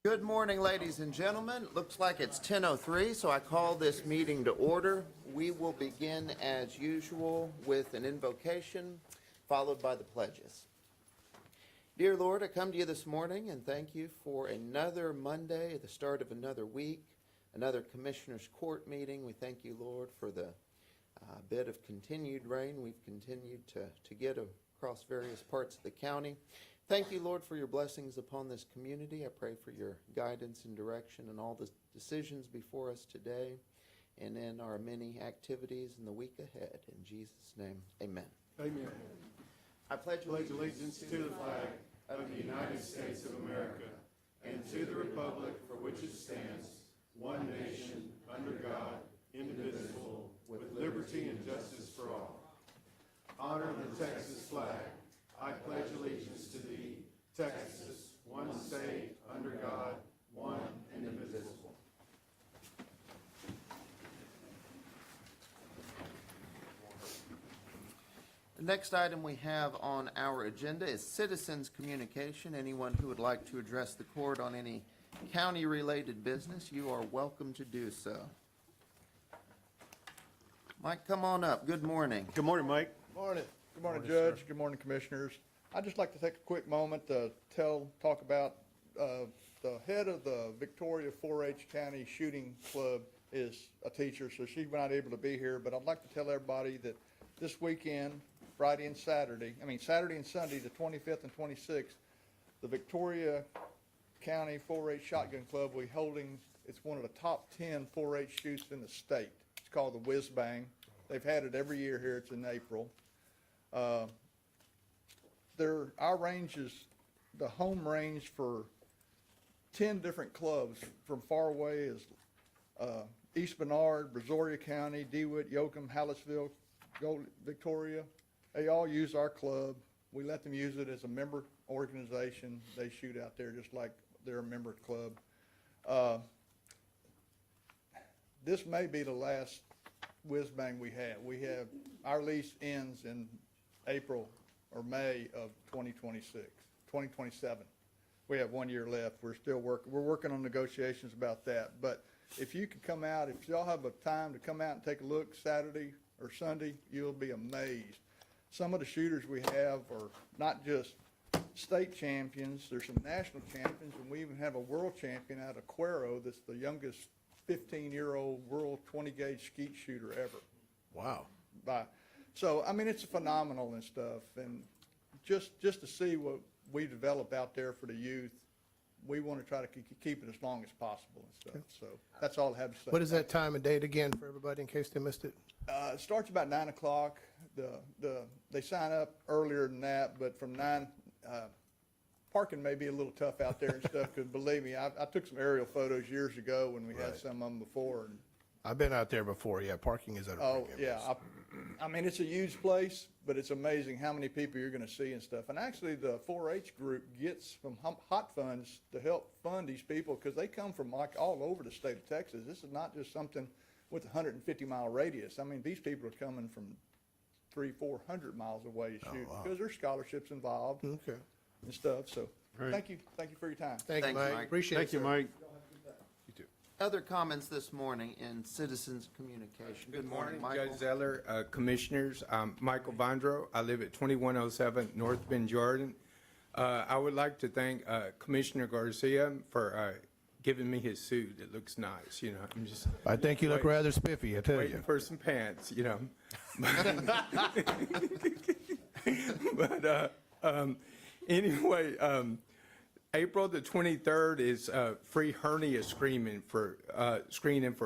Good morning, ladies and gentlemen. Looks like it's 10:03, so I call this meeting to order. We will begin as usual with an invocation, followed by the pledges. Dear Lord, I come to you this morning and thank you for another Monday, the start of another week, another Commissioners Court meeting. We thank you, Lord, for the bit of continued rain we've continued to get across various parts of the county. Thank you, Lord, for your blessings upon this community. I pray for your guidance and direction in all the decisions before us today and in our many activities in the week ahead. In Jesus' name, amen. Amen. I pledge Allegiance to the flag of the United States of America and to the republic for which it stands, one nation, under God, indivisible, with liberty and justice for all. Honor the Texas flag. I pledge allegiance to thee, Texas, one state, under God, one and indivisible. The next item we have on our agenda is citizens communication. Anyone who would like to address the court on any county-related business, you are welcome to do so. Mike, come on up. Good morning. Good morning, Mike. Morning. Good morning, Judge. Good morning, Commissioners. I'd just like to take a quick moment to talk about the head of the Victoria 4-H County Shooting Club is a teacher, so she's not able to be here. But I'd like to tell everybody that this weekend, Saturday and Sunday, the 25th and 26th, the Victoria County 4-H Shotgun Club will be holding, it's one of the top 10 4-H shoots in the state. It's called the Whiz Bang. They've had it every year here. It's in April. Our range is the home range for 10 different clubs from far away as East Bernard, Brazoria County, DeWitt, Yoakum, Hallettsville, Victoria. They all use our club. We let them use it as a member organization. They shoot out there just like they're a member club. This may be the last Whiz Bang we have. Our lease ends in April or May of 2027. We have 1 year left. We're working on negotiations about that. But if you could come out, if y'all have a time to come out and take a look Saturday or Sunday, you'll be amazed. Some of the shooters we have are not just state champions, there's some national champions, and we even have a world champion out of Cuero that's the youngest 15-year-old world 20-gauge skeet shooter ever. Wow. So, I mean, it's phenomenal and stuff. And just to see what we develop out there for the youth, we want to try to keep it as long as possible and stuff. So that's all I have to say. What is that time and date again for everybody in case they missed it? It starts about 9 o'clock. They sign up earlier than that, but from 9, parking may be a little tough out there and stuff, because believe me, I took some aerial photos years ago when we had some of them before. And I've been out there before. Yeah, parking is at a oh, yeah. I mean, it's a huge place, but it's amazing how many people you're going to see and stuff. And actually, the 4-H group gets some hot funds to help fund these people, because they come from like all over the state of Texas. This is not just something with a 150-mile radius. I mean, these people are coming from 300-400 miles away to shoot, because there's scholarships involved and stuff. So Right. Thank you for your time. Thank you, Thanks, Mike. Mike. Appreciate Thank it. you, Mike. You too. Other comments this morning in citizens communication. Good morning, Michael. Judge Zeller, Commissioners. I'm Michael Vondro. I live at 2107 North Bend, Jordan. I would like to thank Commissioner Garcia for giving me his suit. It looks nice, you know. I'm just I think you look rather spiffy, I tell waiting you. for some pants, you know. But anyway, April the 23rd is free hernia screening for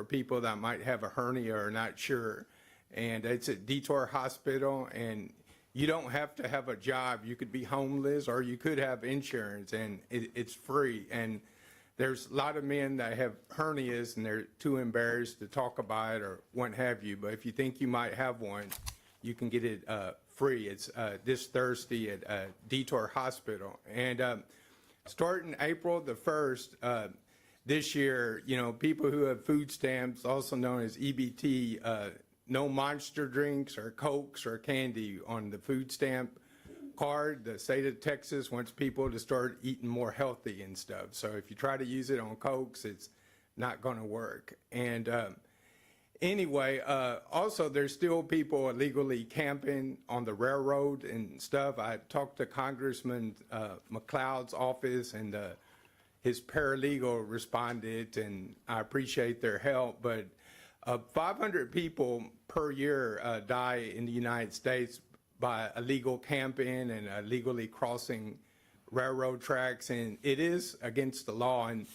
people that might have a hernia or not sure. And it's at Detour Hospital, and you don't have to have a job. You could be homeless or you could have insurance, and it's free. And there's a lot of men that have hernias and they're too embarrassed to talk about it or what have you. But if you think you might have one, you can get it free. It's this Thursday at Detour Hospital. And starting April the 1st, this year, you know, people who have food stamps, also known as EBT, no Monster drinks or Cokes or candy on the food stamp. card, the state of Texas wants people to start eating more healthy and stuff. So if you try to use it on Cokes, it's not going to work. And anyway, also there's still people illegally camping on the railroad and stuff. I talked to Congressman McLeod's office, and his paralegal responded, and I appreciate their help. But 500 people per year die in the United States by illegal camping and illegally crossing railroad tracks, and it is against the law. And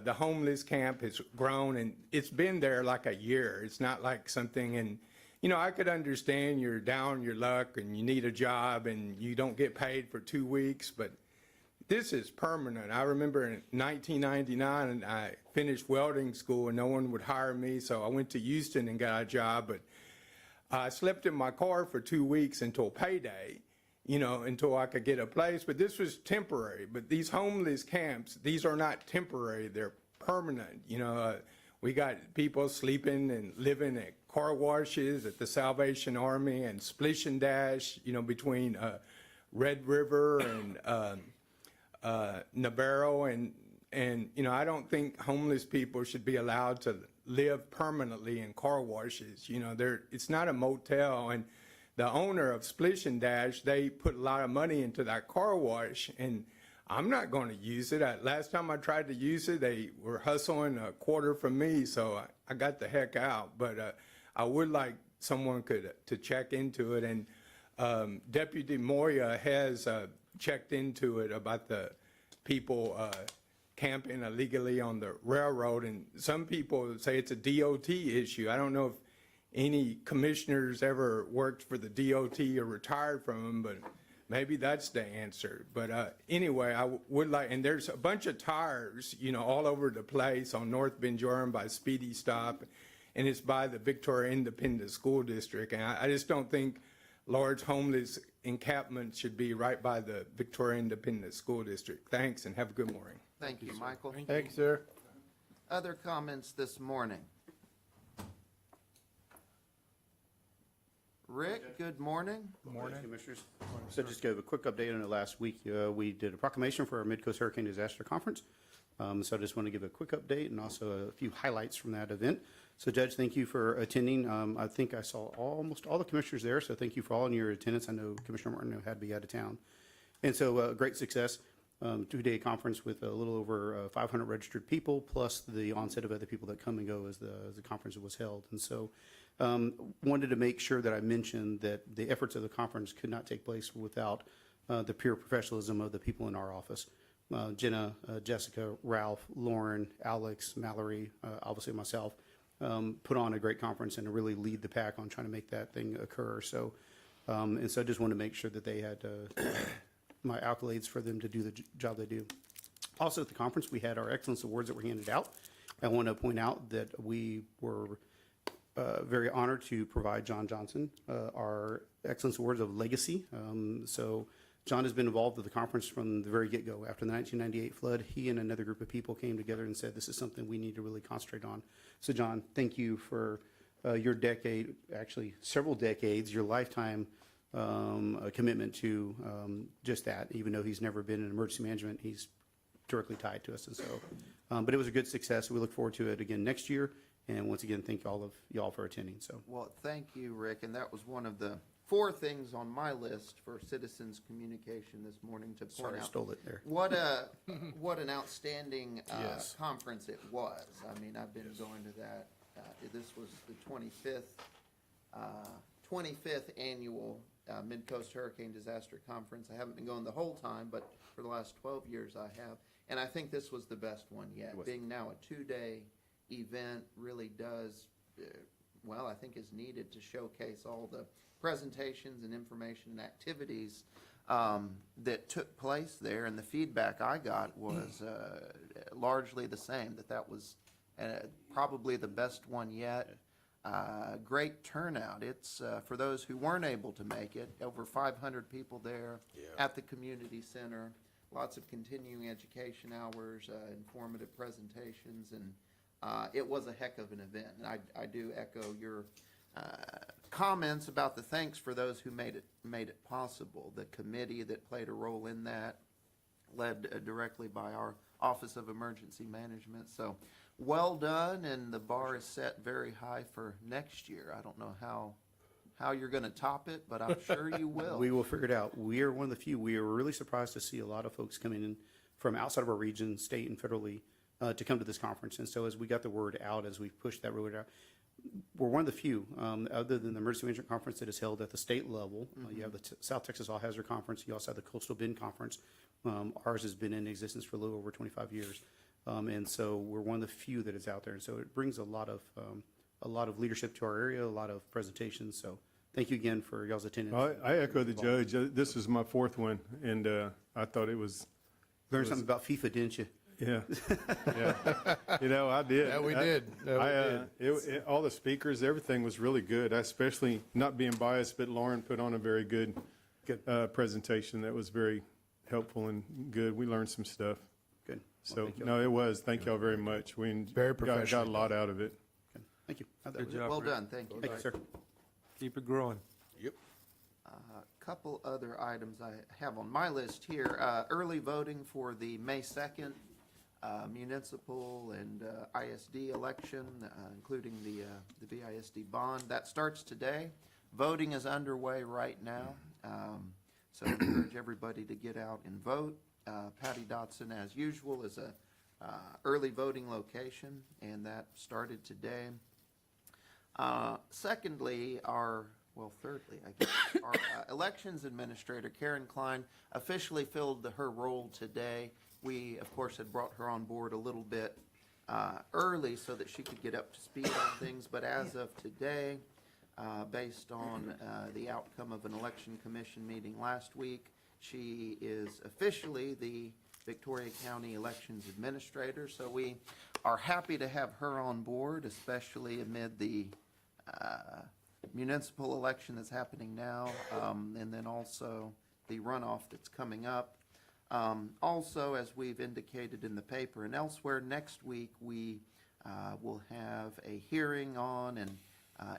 the homeless camp has grown, and it's been there like a year. It's not like something, and I could understand you're down your luck and you need a job and you don't get paid for 2 weeks, but this is permanent. I remember in 1999, and I finished welding school and no one would hire me, so I went to Houston and got a job, but I slept in my car for 2 weeks until payday, until I could get a place. But this was temporary. But these homeless camps, these are not temporary. They're permanent. We got people sleeping and living at car washes at the Salvation Army and Splish and Dash, between Red River and Navarro. And I don't think homeless people should be allowed to live permanently in car washes. It's not a motel, and the owner of Splish and Dash, they put a lot of money into that car wash, and I'm not going to use it. Last time I tried to use it, they were hustling a quarter from me, so I got the heck out. But I would like someone to check into it, and Deputy Moya has checked into it about the people camping illegally on the railroad, and some people say it's a DOT issue. I don't know if any commissioners ever worked for the DOT or retired from them, but maybe that's the answer. But anyway, I would like, and there's a bunch of tires, all over the place on North Bend Joram by Speedy Stop, and it's by the Victoria Independent School District, and I just don't think large homeless encampments should be right by the Victoria Independent School District. Thanks, and have a good morning. Thank you, Michael. Thank you, sir. Other comments this morning? Rick, good morning. Morning, Commissioners. So just give a quick update on it. Last week, we did a proclamation for our Mid-Coast Hurricane Disaster Conference. So I just want to give a quick update and also a few highlights from that event. So Judge, thank you for attending. I think I saw almost all the commissioners there, so thank you for all in your attendance. I know Commissioner Martin had to be out of town. And so great success. 2-day conference with a little over 500 registered people, plus the onset of other people that come and go as the conference was held. And so wanted to make sure that I mentioned that the efforts of the conference could not take place without the pure professionalism of the people in our office. Jenna, Jessica, Ralph, Lauren, Alex, Mallory, obviously myself, put on a great conference and to really lead the pack on trying to make that thing occur. So, and so I just want to make sure that they had my accolades for them to do the job they do. Also at the conference, we had our Excellence Awards that were handed out. I want to point out that we were very honored to provide John Johnson our Excellence Awards of Legacy. So John has been involved with the conference from the very get-go. After the 1998 flood, he and another group of people came together and said, this is something we need to really concentrate on. So John, thank you for your decade, actually several decades, your lifetime commitment to just that. Even though he's never been in emergency management, he's directly tied to us. And so, but it was a good success. We look forward to it again next year. And once again, thank all of y'all for attending. So, Well, thank you, Rick, and that was one of the 4 things on my list for citizens communication this morning to point sorry, I out. stole it there. What an outstanding conference it was. I mean, I've been going to that. This was the 25th annual Mid-Coast Hurricane Disaster Conference. I haven't been going the whole time, but for the last 12 years I have. And I think this was the best one yet. Being now a 2-day event really does, well, I think is needed to showcase all the presentations and information and activities that took place there. And the feedback I got was largely the same, that was probably the best one yet. Great turnout. It's for those who weren't able to make it, over 500 people there at the community center, lots of continuing education hours, informative presentations, and it was a heck of an event. And I do echo your comments about the thanks for those who made it possible. The committee that played a role in that, led directly by our Office of Emergency Management. So well done, and the bar is set very high for next year. I don't know how you're going to top it, but I'm sure you will. We will figure it out. We are one of the few. We are really surprised to see a lot of folks coming in from outside of our region, state and federally, to come to this conference. And so as we got the word out, as we pushed that word out, we're one of the few, other than the Emergency Management Conference that is held at the state level. You have the South Texas All Hazard Conference. You also have the Coastal Bend Conference. Ours has been in existence for a little over 25 years. And so we're one of the few that is out there. And so it brings a lot of leadership to our area, a lot of presentations. So thank you again for y'all's attendance. I echo the judge. This is my fourth one, and I thought it was, Learned something about FIFA, didn't you? yeah. Yeah. You know, I did. Yeah, we did. Yeah, we did. All the speakers, everything was really good. I especially, not being biased, but Lauren put on a very good presentation that was very helpful and good. We learned some stuff. Good. Well, So, thank you. no, it was. Thank y'all very much. We Very got professional. a lot out of it. Good. Thank you. Good job. Well Rick. done, thank you. Thank you, sir. Keep it growing. Couple other items I have on my list here. Early voting for the May 2nd municipal and ISD election, including the BISD bond. That starts today. Voting is underway right now. So I encourage everybody to get out and vote. Patty Dotson, as usual, is a early voting location, and that started today. Thirdly, I guess, our elections administrator, Karen Klein, officially filled her role today. We, of course, had brought her on board a little bit early so that she could get up to speed on things, but as of today, based on the outcome of an election commission meeting last week, she is officially the Victoria County Elections Administrator. So we are happy to have her on board, especially amid the municipal election that's happening now, and then also the runoff that's coming up. Also, as we've indicated in the paper and elsewhere, next week we will have a hearing on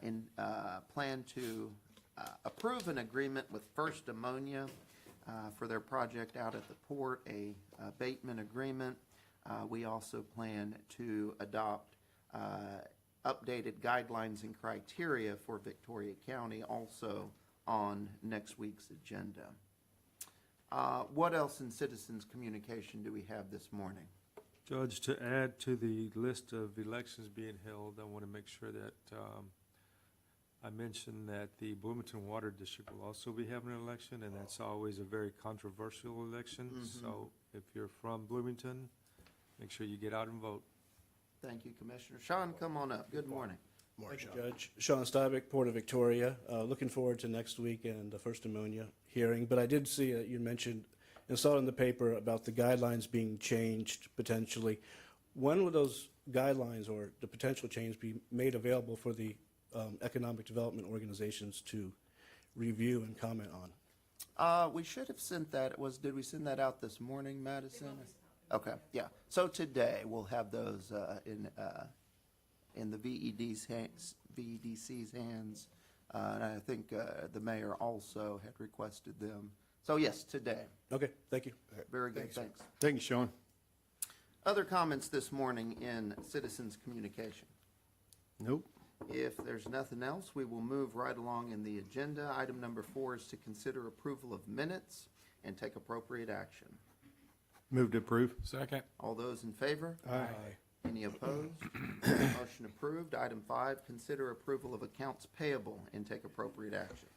and plan to approve an agreement with First Ammonia for their project out at the port, a abatement agreement. We also plan to adopt updated guidelines and criteria for Victoria County also on next week's agenda. What else in citizens communication do we have this morning? Judge, to add to the list of elections being held, I want to make sure that I mentioned that the Bloomington Water District will also be having an election, and that's always a very controversial election. So if you're from Bloomington, make sure you get out and vote. Thank you, Commissioner. Sean, come on up. Good morning. Morning, Thank Sean. you, Judge. Sean Stuybeck, Port of Victoria. Looking forward to next week and the First Ammonia hearing. But I did see you mentioned and saw in the paper about the guidelines being changed potentially. When will those guidelines or the potential change be made available for the economic development organizations to review and comment on? We should have sent that. Did we send that out this morning, Madison? Okay, yeah. So today we'll have those in the VEDC's hands, and I think the mayor also had requested them. So yes, today. Okay, thank you. Very good. Thanks. Thank you, Sean. Other comments this morning in citizens communication? Nope. If there's nothing else, we will move right along in the agenda. Item number 4 is to consider approval of minutes and take appropriate action. Move to approve. Second. All those in favor? Aye. Any opposed? Motion approved. Item 5, consider approval of accounts payable and take appropriate action.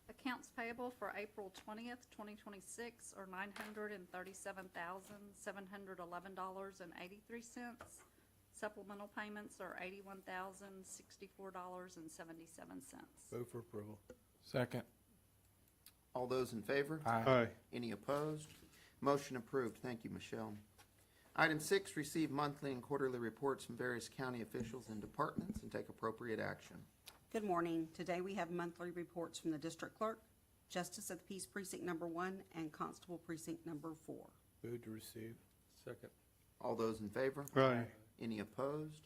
Accounts payable for April 20th, 2026 are $937,711.83. Supplemental payments are $81,064.77. Move for approval. Second. All those in favor? Aye. Any opposed? Motion approved. Thank you, Michelle. Item 6, receive monthly and quarterly reports from various county officials and departments and take appropriate action. Good morning. Today we have monthly reports from the District Clerk, Justice of the Peace Precinct Number 1, and Constable Precinct Number 4. Move to receive. Second. All those in favor? Aye. Any opposed?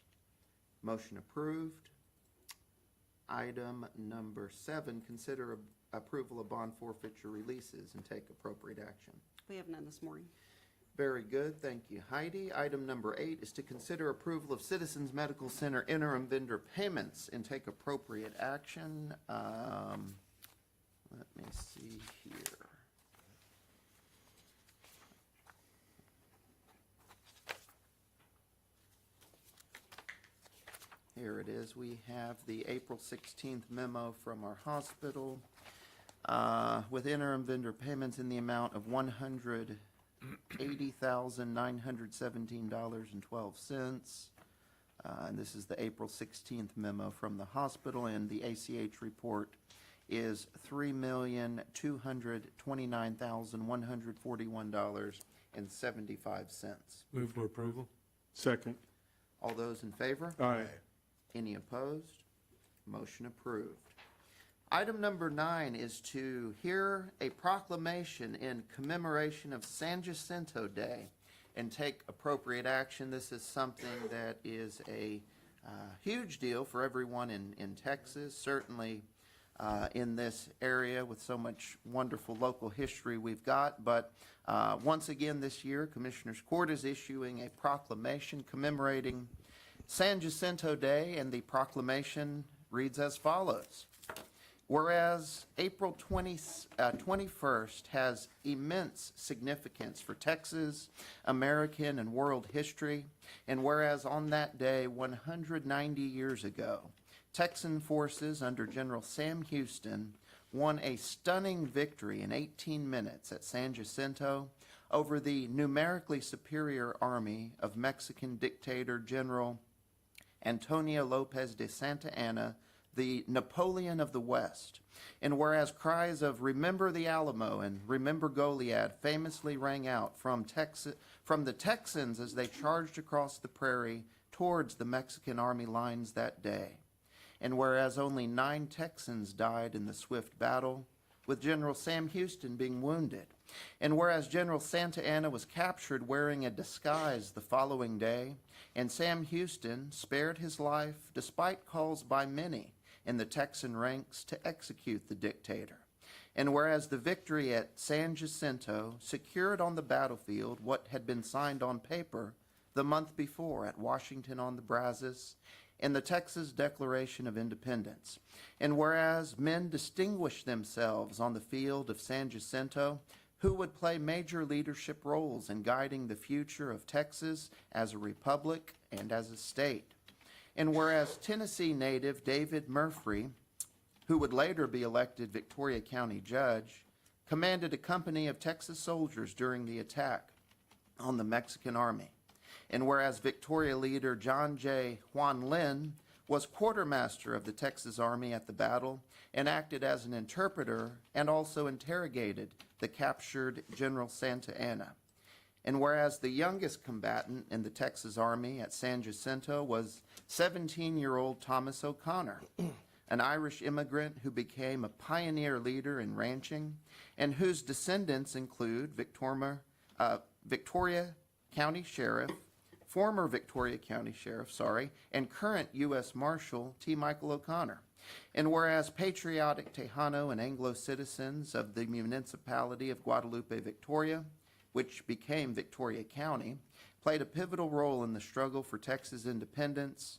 Motion approved. Item number 7, consider approval of bond forfeiture releases and take appropriate action. We have none this morning. Very good, thank you, Heidi. Item number 8 is to consider approval of Citizens Medical Center interim vendor payments and take appropriate action. Let me see here. Here it is. We have the April 16th memo from our hospital with interim vendor payments in the amount of $180,917.12. And this is the April 16th memo from the hospital, and the ACH report is $3,229,141.75. Move for approval. Second. All those in favor? Aye. Any opposed? Motion approved. Item number 9 is to hear a proclamation in commemoration of San Jacinto Day and take appropriate action. This is something that is a huge deal for everyone in Texas, certainly in this area with so much wonderful local history we've got. But once again this year, Commissioners Court is issuing a proclamation commemorating San Jacinto Day, and the proclamation reads as follows. Whereas April 21st has immense significance for Texas, American, and world history, and whereas on that day 190 years ago, Texan forces under General Sam Houston won a stunning victory in 18 minutes at San Jacinto over the numerically superior army of Mexican dictator General Antonio Lopez de Santa Anna, the Napoleon of the West. And whereas cries of "Remember the Alamo" and "Remember Goliad" famously rang out from the Texans as they charged across the prairie towards the Mexican army lines that day. And whereas only 9 Texans died in the swift battle, with General Sam Houston being wounded. And whereas General Santa Anna was captured wearing a disguise the following day, and Sam Houston spared his life despite calls by many in the Texan ranks to execute the dictator. And whereas the victory at San Jacinto secured on the battlefield what had been signed on paper the month before at Washington on the Brazos in the Texas Declaration of Independence. And whereas men distinguished themselves on the field of San Jacinto, who would play major leadership roles in guiding the future of Texas as a republic and as a state. And whereas Tennessee native David Murphy, who would later be elected Victoria County judge, commanded a company of Texas soldiers during the attack on the Mexican army. And whereas Victoria leader John J. Juan Lynn was quartermaster of the Texas Army at the battle and acted as an interpreter and also interrogated the captured General Santa Anna. And whereas the youngest combatant in the Texas Army at San Jacinto was 17-year-old Thomas O'Connor, an Irish immigrant who became a pioneer leader in ranching and whose descendants include Victoria County Sheriff, former Victoria County Sheriff, and current U.S. Marshal T. Michael O'Connor. And whereas patriotic Tejano and Anglo citizens of the municipality of Guadalupe, Victoria, which became Victoria County, played a pivotal role in the struggle for Texas independence.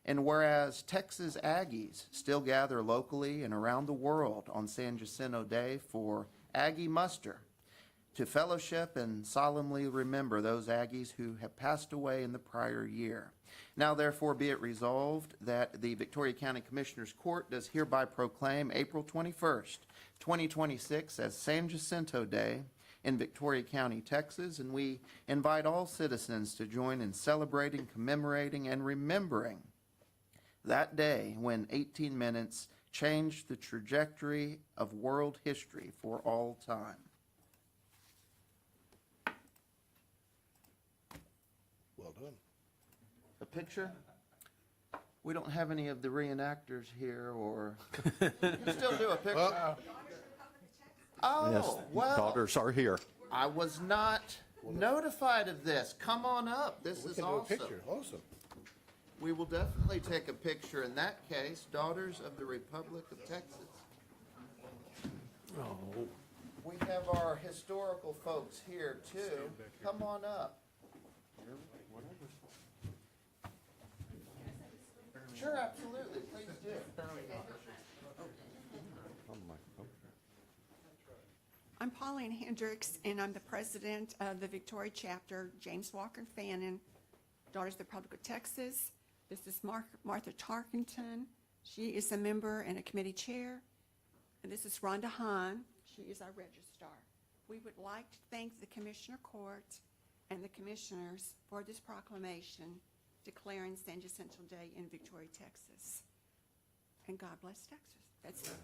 And whereas Texas Aggies still gather locally and around the world on San Jacinto Day for Aggie Muster, to fellowship and solemnly remember those Aggies who have passed away in the prior year. Now therefore be it resolved that the Victoria County Commissioners Court does hereby proclaim April 21st, 2026 as San Jacinto Day in Victoria County, Texas, and we invite all citizens to join in celebrating, commemorating, and remembering that day when 18 minutes changed the trajectory of world history for all time. Well done. A picture? We don't have any of the reenactors here, or you still do a picture? Oh, well, Daughters are here. I was not notified of this. Come on up. This We is can do a awesome. picture. Awesome. We will definitely take a picture in that case. Daughters of the Republic of Texas. We have our historical folks here too. Come on up. Sure, absolutely. Please do. I'm Pauline Hendricks, and I'm the president of the Victoria chapter, James Walker Fannin, Daughters of the Republic of Texas. This is Martha Tarkington. She is a member and a committee chair. And this is Rhonda Hahn. She is our registrar. We would like to thank the Commissioner Court and the commissioners for this proclamation declaring San Jacinto Day in Victoria, Texas. And God bless Texas. That's it.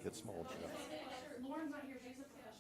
Get small, Jeff. Lauren's not here, she's a fish.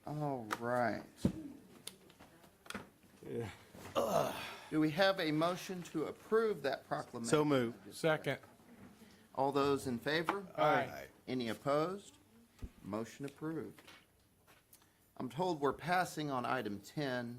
All right. Do we have a motion to approve that proclamation? So moved. Second. All those in favor? Aye. Any opposed? Motion approved. I'm told we're passing on item 10.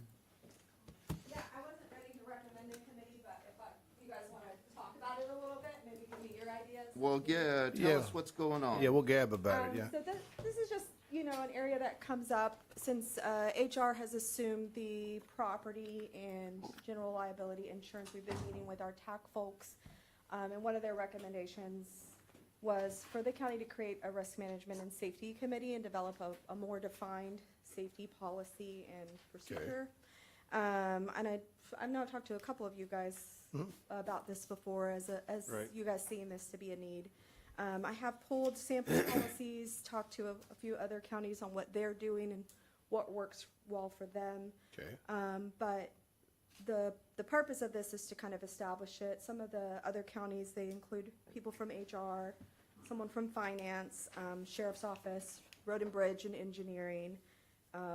Yeah, I wasn't ready to recommend a committee, but if you guys want to talk about it a little bit, maybe give me your ideas. Well, yeah, tell us what's going on. Yeah, we'll gab about it, yeah. So this is just, an area that comes up since HR has assumed the property and general liability insurance. We've been meeting with our TAC folks, and one of their recommendations was for the county to create a risk management and safety committee and develop a more defined safety policy and procedure. And I've now talked to a couple of you guys about this before as Right. you guys seeing this to be a need. I have pulled sample policies, talked to a few other counties on what they're doing and what works well for them. Okay. But the purpose of this is to kind of establish it. Some of the other counties, they include people from HR, someone from finance, sheriff's office, road and bridge and engineering,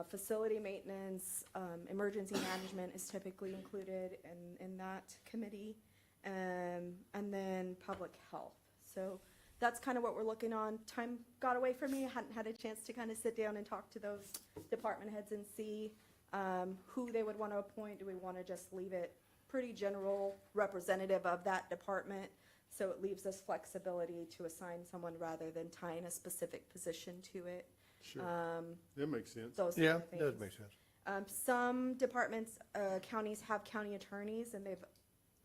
facility maintenance, emergency management is typically included in that committee, and then public health. So that's kind of what we're looking on. Time got away from me. I hadn't had a chance to kind of sit down and talk to those department heads and see who they would want to appoint. Do we want to just leave it pretty general representative of that department? So it leaves us flexibility to assign someone rather than tying a specific position to it. Sure. That makes sense. Those Yeah, kind of things. does make sense. Some departments, counties have county attorneys, and they've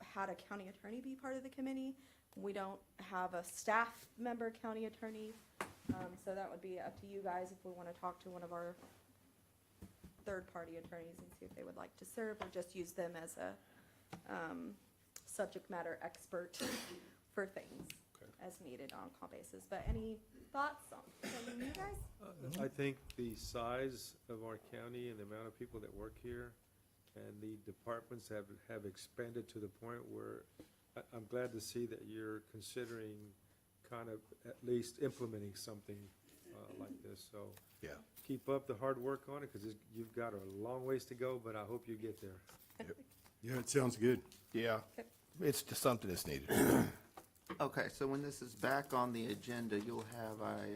had a county attorney be part of the committee. We don't have a staff member county attorney, so that would be up to you guys if we want to talk to one of our third-party attorneys and see if they would like to serve, or just use them as a subject matter expert for things as needed on call basis. But any thoughts from you guys? I think the size of our county and the amount of people that work here and the departments have expanded to the point where I'm glad to see that you're considering kind of at least implementing something like this. So Yeah. keep up the hard work on it, because you've got a long ways to go, but I hope you get there. Yeah, it sounds good. Yeah. It's just something that's needed. Okay, so when this is back on the agenda, you'll have, I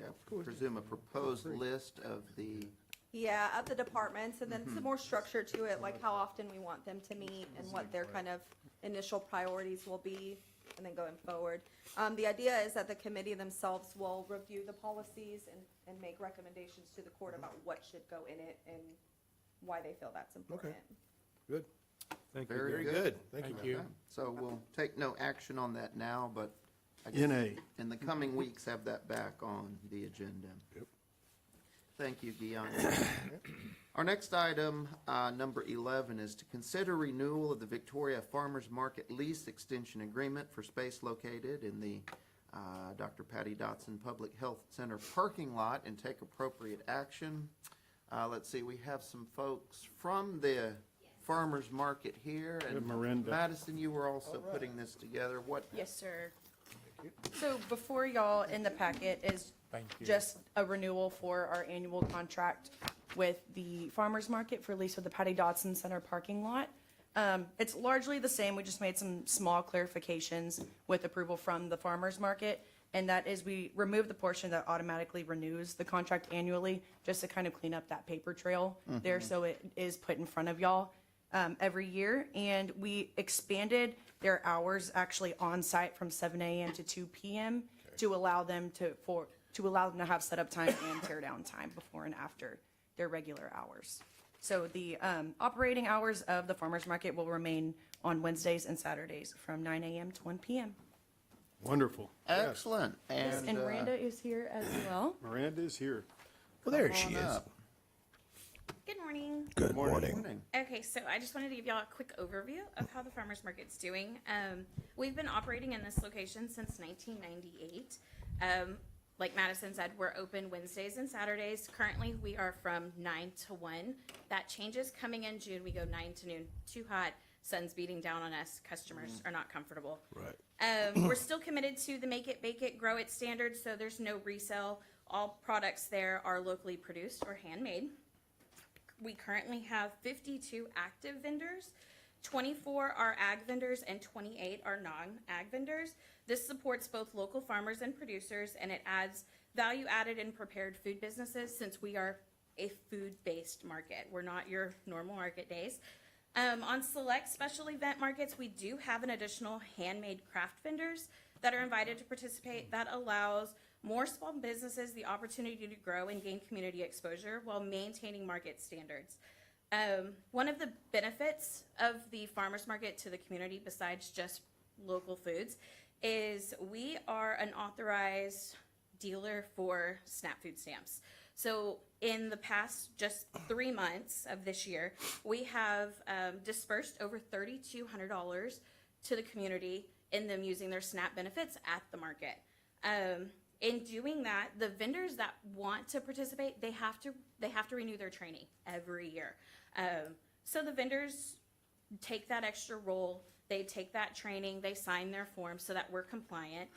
presume, a proposed list of the Yeah, of the departments, and then some more structure to it, like how often we want them to meet and what their kind of initial priorities will be, and then going forward. The idea is that the committee themselves will review the policies and make recommendations to the court about what should go in it and why they feel that's important. Good. Thank you. Very Very good. good. Thank you. So we'll take no action on that now, but I In guess a- in the coming weeks, have that back on the agenda. Yep. Thank you, Guion. Our next item, number 11, is to consider renewal of the Victoria Farmers Market lease extension agreement for space located in the Dr. Patty Dotson Public Health Center parking lot and take appropriate action. Let's see, we have some folks from the farmers market here. And Miranda. Madison, you were also putting this together. What, Yes, sir. So before y'all in the packet is just a renewal for our annual contract with the farmer's market for lease of the Patty Dotson Center parking lot. It's largely the same. We just made some small clarifications with approval from the farmer's market. And that is we removed the portion that automatically renews the contract annually, just to kind of clean up that paper trail there. So it is put in front of y'all every year. And we expanded their hours actually on site from 7 a.m. to 2 p.m. to allow them to have setup time and tear down time before and after their regular hours. So the operating hours of the farmers market will remain on Wednesdays and Saturdays from 9 a.m. to 1 p.m. Wonderful. excellent. And Miranda is here as well. Miranda is here. Well, there Come she on is. up. Good morning. Good Morning. Okay, so I just wanted to give y'all a quick overview of how the farmers market's doing. We've been operating in this location since 1998. Like Madison said, we're open Wednesdays and Saturdays. Currently, we are from 9 to 1. That changes coming in June. We go 9 to noon. Too hot. Sun's beating down on us. Customers are not comfortable. Right. We're still committed to the make it, bake it, grow it standards, so there's no resale. All products there are locally produced or handmade. We currently have 52 active vendors. 24 are ag vendors and 28 are non-ag vendors. This supports both local farmers and producers, and it adds value added in prepared food businesses since we are a food-based market. We're not your normal market days. On select special event markets, we do have an additional handmade craft vendors that are invited to participate. That allows more small businesses the opportunity to grow and gain community exposure while maintaining market standards. One of the benefits of the farmers market to the community, besides just local foods, is we are an authorized dealer for SNAP food stamps. So in the past just 3 months of this year, we have dispersed over $3,200 to the community in them using their SNAP benefits at the market. In doing that, the vendors that want to participate, they have to renew their training every year. So the vendors take that extra role, they take that training, they sign their forms so that we're compliant.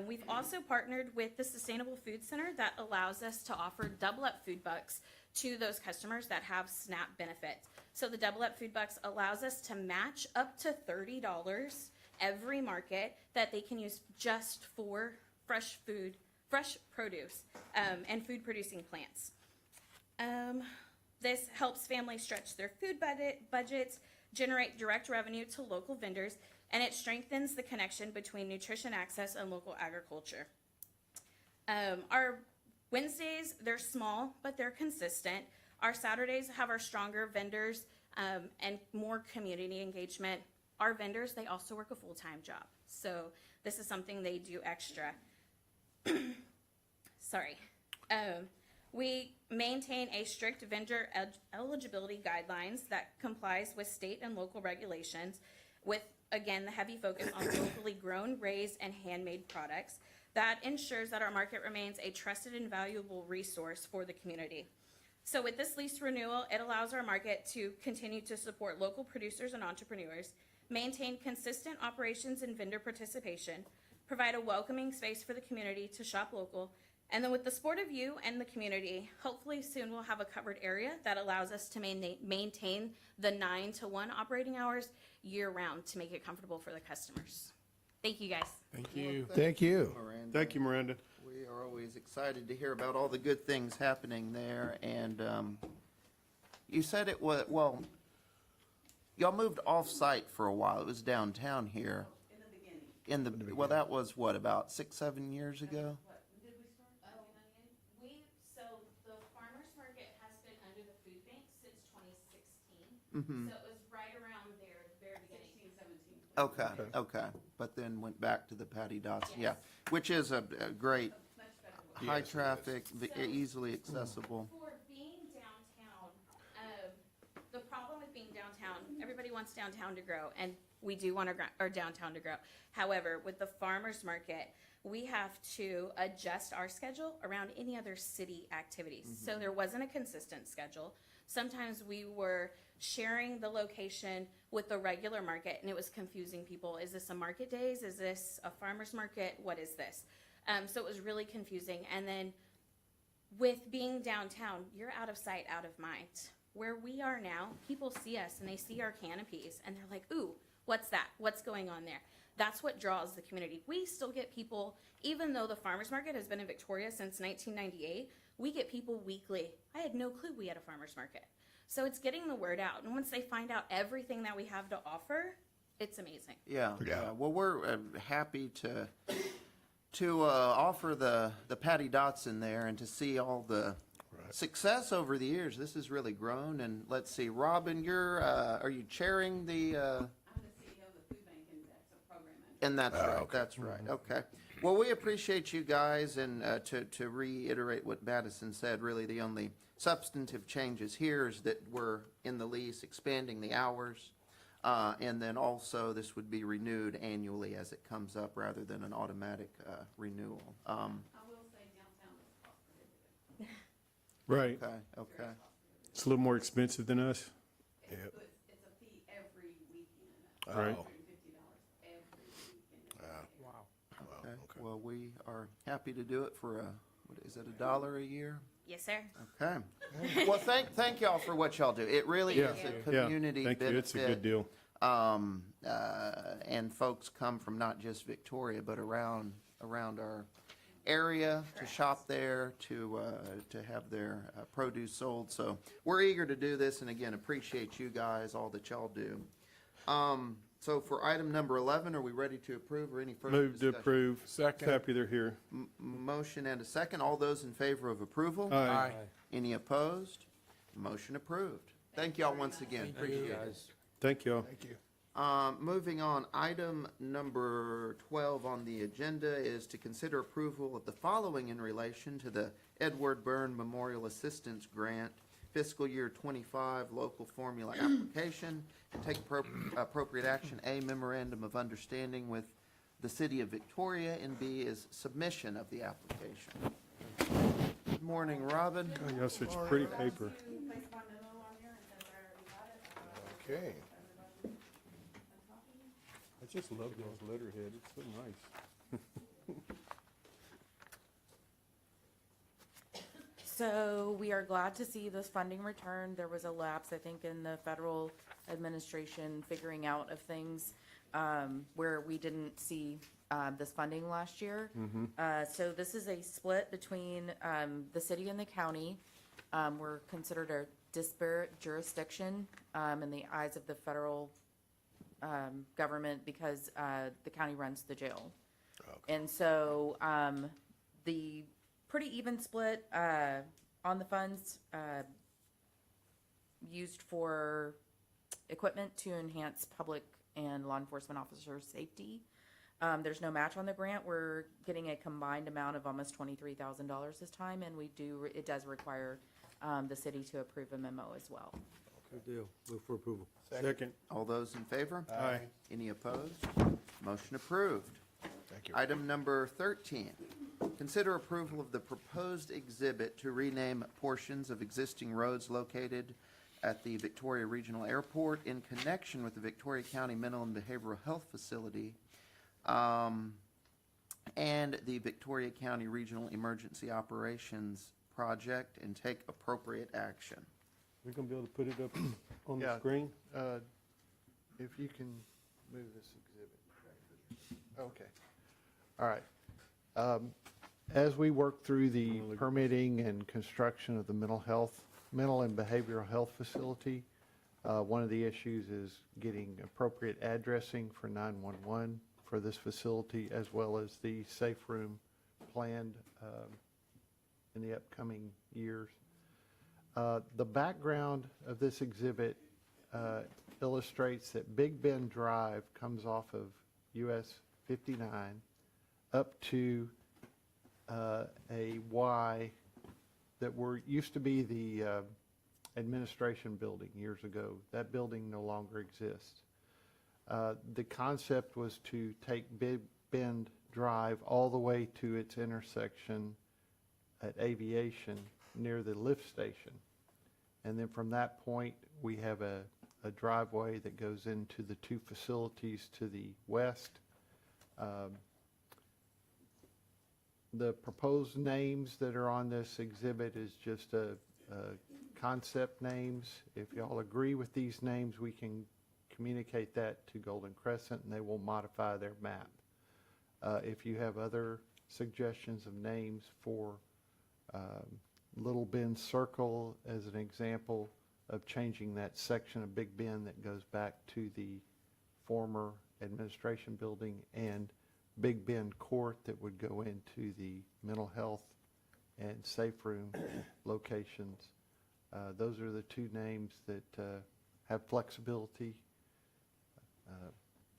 We've also partnered with the Sustainable Food Center that allows us to offer Double Up Food Bucks to those customers that have SNAP benefits. So the Double Up Food Bucks allows us to match up to $30 every market that they can use just for fresh produce, and food producing plants. This helps families stretch their food budgets, generate direct revenue to local vendors, and it strengthens the connection between nutrition access and local agriculture. Our Wednesdays, they're small, but they're consistent. Our Saturdays have our stronger vendors and more community engagement. Our vendors, they also work a full-time job. So this is something they do extra. Sorry. We maintain a strict vendor eligibility guidelines that complies with state and local regulations with, again, the heavy focus on locally grown, raised, and handmade products. That ensures that our market remains a trusted and valuable resource for the community. So with this lease renewal, it allows our market to continue to support local producers and entrepreneurs, maintain consistent operations and vendor participation, provide a welcoming space for the community to shop local, and then with the support of you and the community, hopefully soon we'll have a covered area that allows us to maintain the 9 to 1 operating hours year-round to make it comfortable for the customers. Thank you, guys. Thank you. Thank you. Miranda. Thank you, Miranda. We We are always excited to hear about all the good things happening there, and you said it was, well, y'all moved off-site for a while. It was downtown here. Well, that was what, about 6-7 years ago? So the farmer's market has been under the food bank since 2016. Mm-hmm. So it was right around there, at the very beginning. Okay, okay, but then went back to the Patty Dots, yeah, which is a great, high traffic, easily accessible. For being downtown, the problem with being downtown, everybody wants downtown to grow, and we do want our downtown to grow. However, with the farmer's market, we have to adjust our schedule around any other city activities. So there wasn't a consistent schedule. Sometimes we were sharing the location with the regular market, and it was confusing people. Is this a market days? Is this a farmer's market? What is this? So it was really confusing. And then with being downtown, you're out of sight, out of mind. Where we are now, people see us and they see our canopies and they're like, ooh, what's that? What's going on there? That's what draws the community. We still get people, even though the farmer's market has been in Victoria since 1998, we get people weekly. I had no clue we had a farmer's market. So it's getting the word out. And once they find out everything that we have to offer, it's amazing. Yeah, yeah. Well, we're happy to offer the Patty Dots in there and to see all the success over the years. This has really grown. And let's see, Robin, are you chairing the? I'm the CEO of the Food Bank Index program. And that's right. okay. That's right. Okay. Well, we appreciate you guys, and to reiterate what Madison said, really the only substantive changes here is that we're in the lease expanding the hours. And then also, this would be renewed annually as it comes up rather than an automatic renewal. I will say downtown is cost prohibitive. Right. Okay, okay. It's a little more expensive than us. It's a fee every weekend. Right. $150 every weekend. Wow. Okay. Well, we are happy to do it for what is it, $1 a year? Yes, sir. Okay. Well, thank y'all for what y'all do. It really Yeah, is a yeah. community Thank you. benefit. It's a good deal. And folks come from not just Victoria, but around our area to shop there, to have their produce sold. So we're eager to do this, and again, appreciate you guys, all that y'all do. So for item number 11, are we ready to approve or any further Move to discussion? approve. Second. Happy they're here. Motion and a second. All those in favor of approval? Aye. Any opposed? Motion approved. Thank y'all once again. Appreciate it. Guys. Thank y'all. Thank you. Moving on, item number 12 on the agenda is to consider approval of the following in relation to the Edward Byrne Memorial Assistance Grant fiscal year 25 local formula application, and take appropriate action. A, memorandum of understanding with the city of Victoria, and B is submission of the application. Good morning, Robin. Oh, you have such pretty paper. Okay. I just love y'all's letterhead. It's so nice. So we are glad to see this funding return. There was a lapse, I think, in the federal administration figuring out of things where we didn't see this funding last year. So this is a split between the city and the county. We're considered a disparate jurisdiction in the eyes of the federal government because the county runs the jail. And so the pretty even split on the funds used for equipment to enhance public and law enforcement officers' safety. There's no match on the grant. We're getting a combined amount of almost $23,000 this time, and it does require the city to approve a memo as well. Good deal. Move for approval. Second. All those in favor? Aye. Any opposed? Motion approved. Thank you. Item number 13, consider approval of the proposed exhibit to rename portions of existing roads located at the Victoria Regional Airport in connection with the Victoria County Mental and Behavioral Health Facility and the Victoria County Regional Emergency Operations Project, and take appropriate action. We're gonna be able to put it up on the Yeah. screen? If you can move this exhibit. Okay. All right. As we work through the permitting and construction of the mental and behavioral health facility, one of the issues is getting appropriate addressing for 911 for this facility, as well as the safe room planned in the upcoming years. The background of this exhibit illustrates that Big Bend Drive comes off of US 59 up to a Y that used to be the administration building years ago. That building no longer exists. The concept was to take Big Bend Drive all the way to its intersection at Aviation near the lift station. And then from that point, we have a driveway that goes into the two facilities to the west. The proposed names that are on this exhibit is just a concept names. If y'all agree with these names, we can communicate that to Golden Crescent and they will modify their map. If you have other suggestions of names for Little Bend Circle as an example of changing that section of Big Bend that goes back to the former administration building, and Big Bend Court that would go into the mental health and safe room locations. Those are the two names that have flexibility.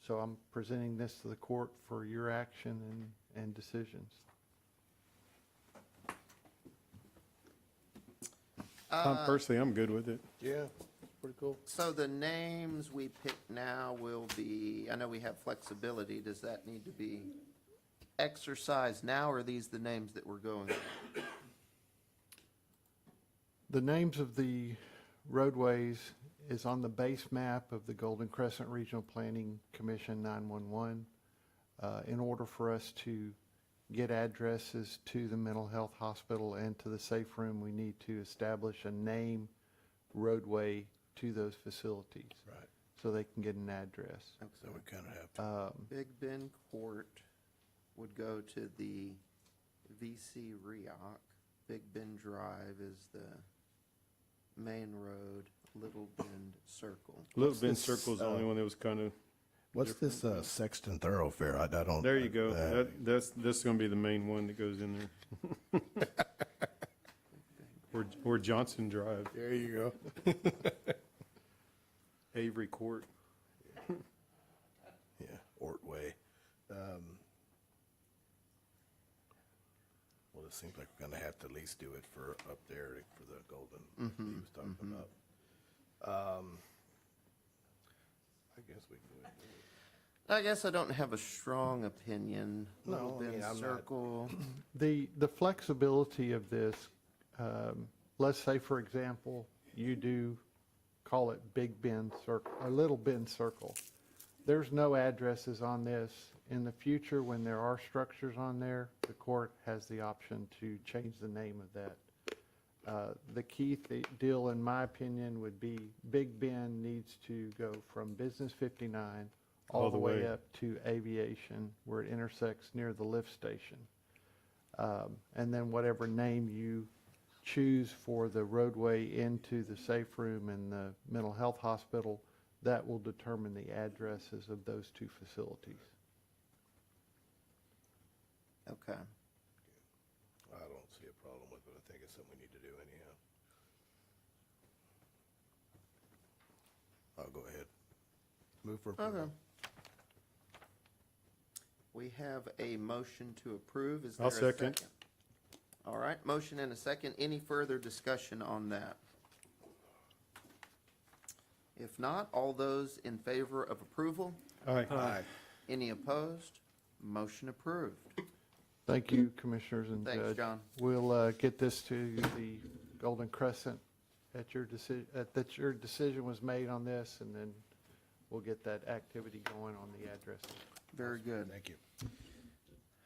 So I'm presenting this to the court for your action and decisions. Personally, I'm good with it. Yeah, pretty cool. So the names we pick now will be, I know we have flexibility, does that need to be exercised now, or are these the names that we're going with? The names of the roadways is on the base map of the Golden Crescent Regional Planning Commission 911. In order for us to get addresses to the mental health hospital and to the safe room, we need to establish a name roadway to those facilities. Right. So they can get an address. So we kind of have to. Big Bend Court would go to the VC Rioch. Big Bend Drive is the main road, Little Bend Circle. Little Bend Circle's the only one that was kind of. What's this Sexton Thoroughfare? I don't. There you go. That's going to be the main one that goes in there. or Johnson Drive. There you go. Avery Court. Yeah, Ortway. Well, it seems like we're going to have to at least do it for up there for the Golden he was talking about. I guess we can go ahead and do it. I guess I don't have a strong opinion. Little No, I mean, Bend I'm not- Circle. The flexibility of this, let's say, for example, you do call it Big Bend Circle, or Little Bend Circle. There's no addresses on this. In the future, when there are structures on there, the court has the option to change the name of that. The key deal, in my opinion, would be Big Bend needs to go from Business 59 all the way up to Aviation, where it intersects near the lift station. And then whatever name you choose for the roadway into the safe room and the mental health hospital, that will determine the addresses of those two facilities. Okay. I don't see a problem with it. I think it's something we need to do anyhow. I'll go ahead. Move for approval. Okay. We have a motion to approve. Is there I'll a second. All right, motion and a second. Any further discussion on that? If not, all those in favor of approval? Aye. Any opposed? Motion approved. Thank you, Commissioners and Judge. Thanks, John. We'll get this to the Golden Crescent that your decision was made on this, and then we'll get that activity going on the addresses. Very good. Thank you.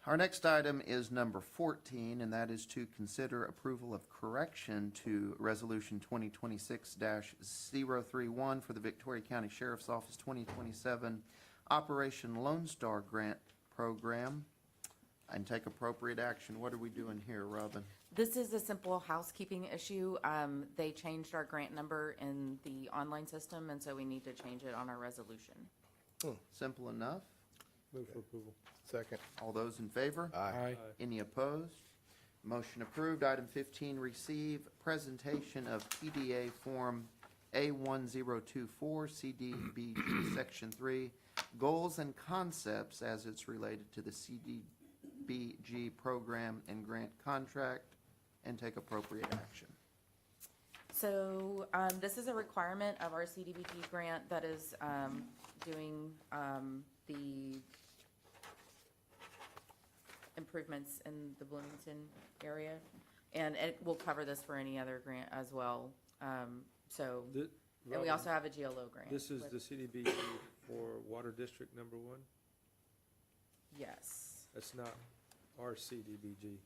Our next item is number 14, and that is to consider approval of correction to Resolution 2026-031 for the Victoria County Sheriff's Office 2027 Operation Lone Star Grant Program. and take appropriate action. What are we doing here, Robin? This is a simple housekeeping issue. They changed our grant number in the online system, and so we need to change it on our resolution. Simple enough. Move for approval. Second. All those in favor? Aye. Any opposed? Motion approved. Item 15, receive presentation of PDA Form A1024, CDBG Section 3, Goals and Concepts as it's related to the CDBG program and grant contract, and take appropriate action. So this is a requirement of our CDBG grant that is doing the improvements in the Bloomington area. And it will cover this for any other grant as well. So, and we Robin, also have a GLO grant. This is with- the CDBG for Water District number 1? Yes, That's not our CDBG.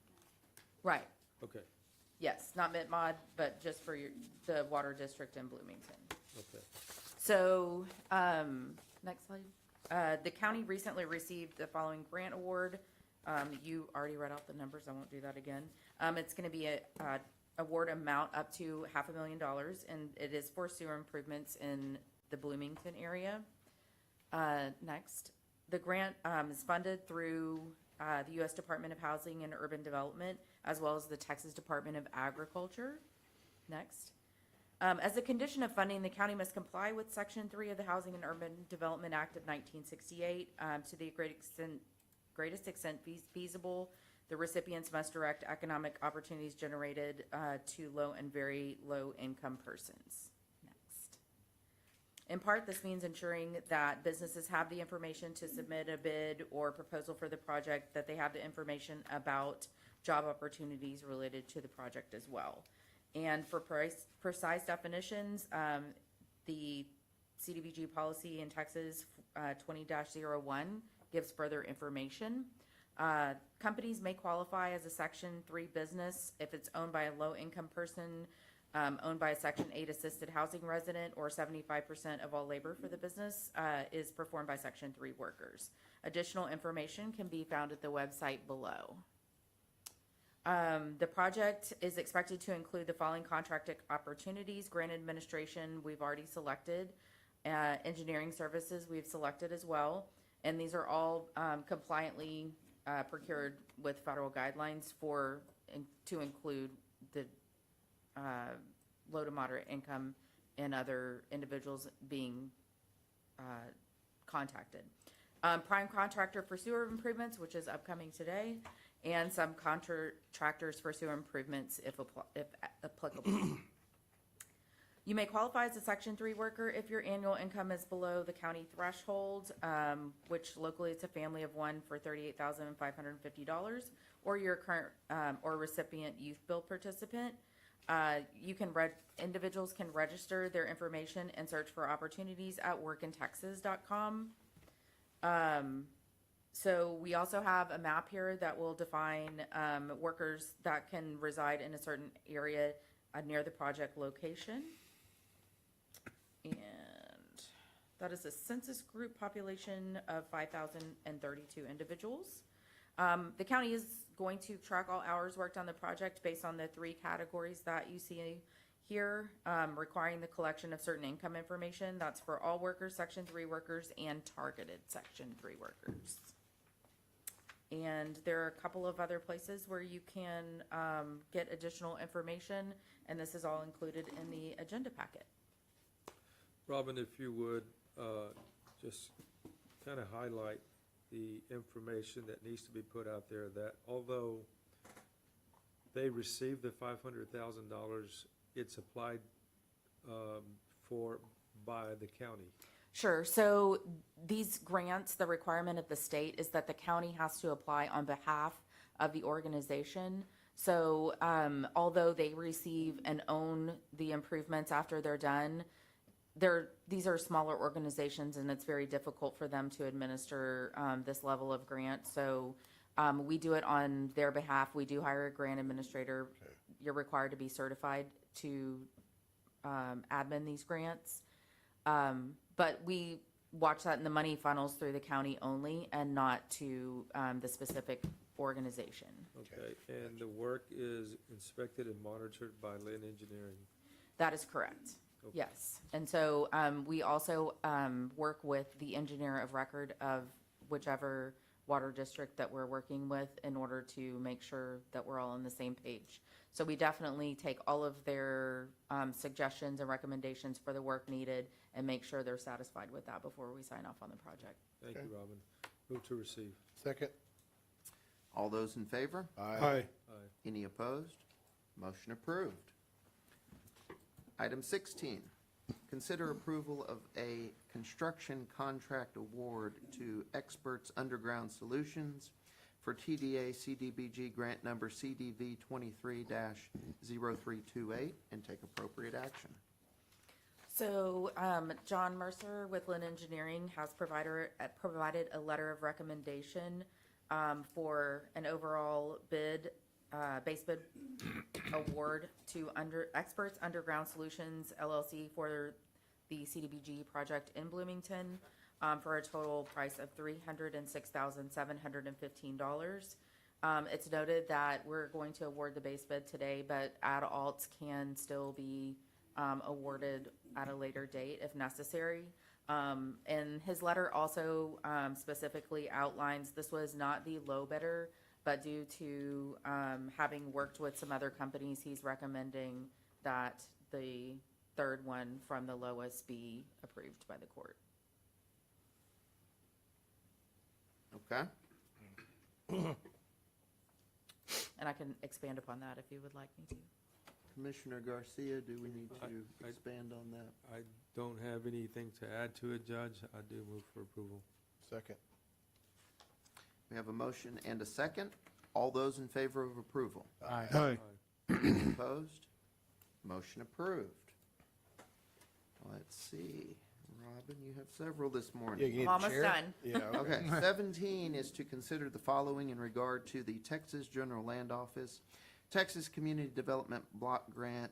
right. Okay, Yes, not MITMOD, but just for the water district in Bloomington. okay. So, next slide. The county recently received the following grant award. You already read out the numbers, I won't do that again. It's gonna be a award amount up to $500,000, and it is for sewer improvements in the Bloomington area. Next, the grant is funded through the U.S. Department of Housing and Urban Development, as well as the Texas Department of Agriculture. Next. As a condition of funding, the county must comply with Section 3 of the Housing and Urban Development Act of 1968 to the greatest extent feasible. The recipients must direct economic opportunities generated to low and very low income persons. Next. In part, this means ensuring that businesses have the information to submit a bid or proposal for the project, that they have the information about job opportunities related to the project as well. And for precise definitions, the CDBG policy in Texas 20-01 gives further information. Companies may qualify as a Section 3 business if it's owned by a low-income person, owned by a Section 8 assisted housing resident, or 75% of all labor for the business is performed by Section 3 workers. Additional information can be found at the website below. The project is expected to include the following contracted opportunities: grant administration, we've already selected. Engineering services, we've selected as well. And these are all compliantly procured with federal guidelines to include the low to moderate income and other individuals being contacted. Prime contractor for sewer improvements, which is upcoming today, and some contractors for sewer improvements if applicable. You may qualify as a Section 3 worker if your annual income is below the county threshold, which locally it's a family of one for $38,550, or you're a current or recipient youth bill participant. Individuals can register their information and search for opportunities at workintexas.com. So we also have a map here that will define workers that can reside in a certain area near the project location. And that is a census group population of 5,032 individuals. The county is going to track all hours worked on the project based on the 3 categories that you see here, requiring the collection of certain income information. That's for all workers, Section 3 workers, and targeted Section 3 workers. And there are a couple of other places where you can get additional information, and this is all included in the agenda packet. Robin, if you would, just kind of highlight the information that needs to be put out there, that although they received the $500,000, it's applied for by the county. Sure. So these grants, the requirement of the state is that the county has to apply on behalf of the organization. So although they receive and own the improvements after they're done, these are smaller organizations, and it's very difficult for them to administer this level of grant. So we do it on their behalf. We do hire a grant administrator. Okay. You're required to be certified to admin these grants. But we watch that in the money funnels through the county only, and not to the specific organization. Okay, and the work is inspected and monitored by Lynn Engineering. That is correct. Okay. Yes. And so we also work with the engineer of record of whichever water district that we're working with in order to make sure that we're all on the same page. So we definitely take all of their suggestions and recommendations for the work needed and make sure they're satisfied with that before we sign off on the project. Thank you, Robin. Move to receive. Second. All those in favor? Aye. Aye. Any opposed? Motion approved. Item 16, consider approval of a construction contract award to Experts Underground Solutions for TDA CDBG grant number CDV 23-0328 and take appropriate action. So John Mercer with Lynn Engineering has provided a letter of recommendation for an overall bid, base bid award to Experts Underground Solutions LLC for the CDBG project in Bloomington for a total price of $306,715. It's noted that we're going to award the base bid today, but add-alts can still be awarded at a later date if necessary. And his letter also specifically outlines this was not the low bidder, but due to having worked with some other companies, he's recommending that the third one from the lowest be approved by the court. Okay? And I can expand upon that if you would like me to. Commissioner Garcia, do we need to expand on that? I don't have anything to add to it, Judge. I do move for approval. Second. We have a motion and a second. All those in favor of approval? Aye. Any opposed? Motion approved. Let's see. Robin, you have several this morning. Almost done. Okay, 17 is to consider the following in regard to the Texas General Land Office, Texas Community Development Block Grant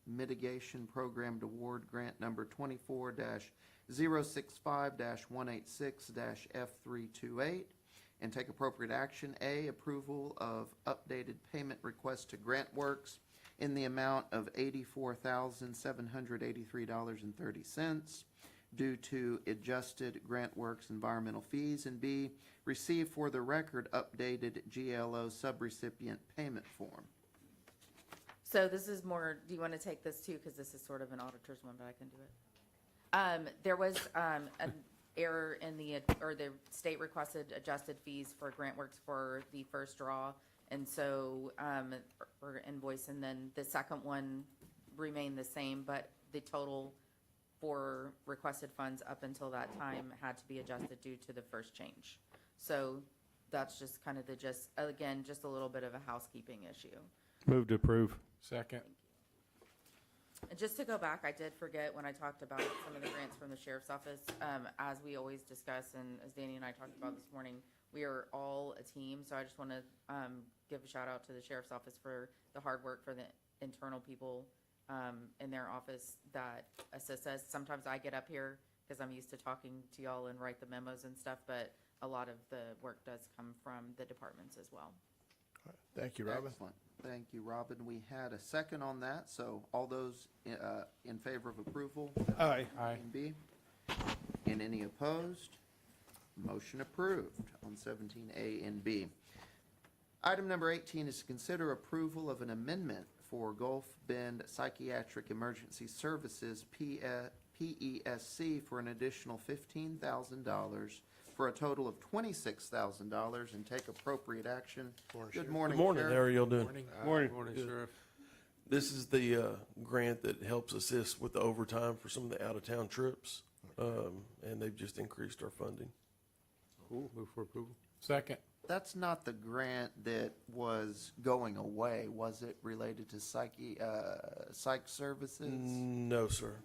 Mitigation Program Award Grant number 24-065-186-F328, and take appropriate action. A, approval of updated payment request to GrantWorks in the amount of $84,783.30 due to adjusted GrantWorks environmental fees, and B, receive for the record updated GLO subrecipient payment form. So this is more, do you want to take this too? Because this is sort of an auditor's one, but I can do it. There was an error in the state requested adjusted fees for GrantWorks for the first draw. And so for invoice, and then the second one remained the same, but the total for requested funds up until that time had to be adjusted due to the first change. So that's just kind of just a little bit of a housekeeping issue. Move to approve. Second. And just to go back, I did forget when I talked about some of the grants from the sheriff's office, as we always discuss, and as Danny and I talked about this morning, we are all a team. So I just want to give a shout out to the sheriff's office for the hard work for the internal people in their office that assist us. Sometimes I get up here because I'm used to talking to y'all and write the memos and stuff, but a lot of the work does come from the departments as well. Thank you, Robin. Excellent. Thank you, Robin. We had a second on that, so all those in favor of approval? Aye. And B? And any opposed? Motion approved on 17A and B. Item number 18 is to consider approval of an amendment for Gulf Bend Psychiatric Emergency Services, PESC, for an additional $15,000 for a total of $26,000 and take appropriate action. Good morning, Good morning. Sheriff. How are y'all doing? Morning, Sheriff. This is the grant that helps assist with the overtime for some of the out-of-town trips, and they've just increased our funding. Cool. Move for approval. Second. That's not the grant that was going away, was it, related to psych services? No, sir.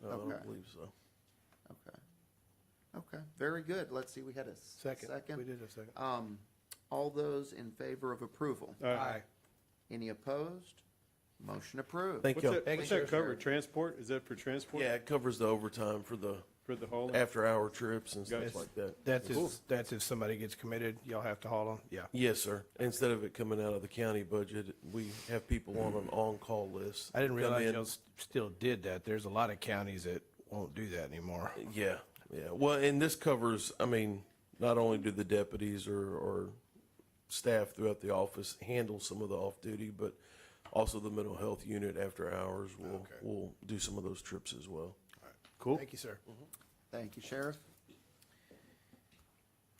No, I Okay. don't believe so. Okay, very good. Let's see, we had a second. We did a second. All those in favor of approval? Aye. Any opposed? Motion approved. Thank you. Thank you, Sheriff. Transport? Is that for transport? Yeah, it covers the overtime for the For the whole? after-hour trips and stuff Gotcha. like that. That's if somebody gets committed, y'all have to haul them? Yeah. Yes, sir. Instead of it coming out of the county budget, we have people on an on-call list. I didn't come realize in. y'all still did that. There's a lot of counties that won't do that anymore. Yeah, yeah. Well, and this covers, I mean, not only do the deputies or staff throughout the office handle some of the off-duty, but also the mental health unit after hours will do some of those trips as well. Cool. Thank you, sir. Thank you, Sheriff.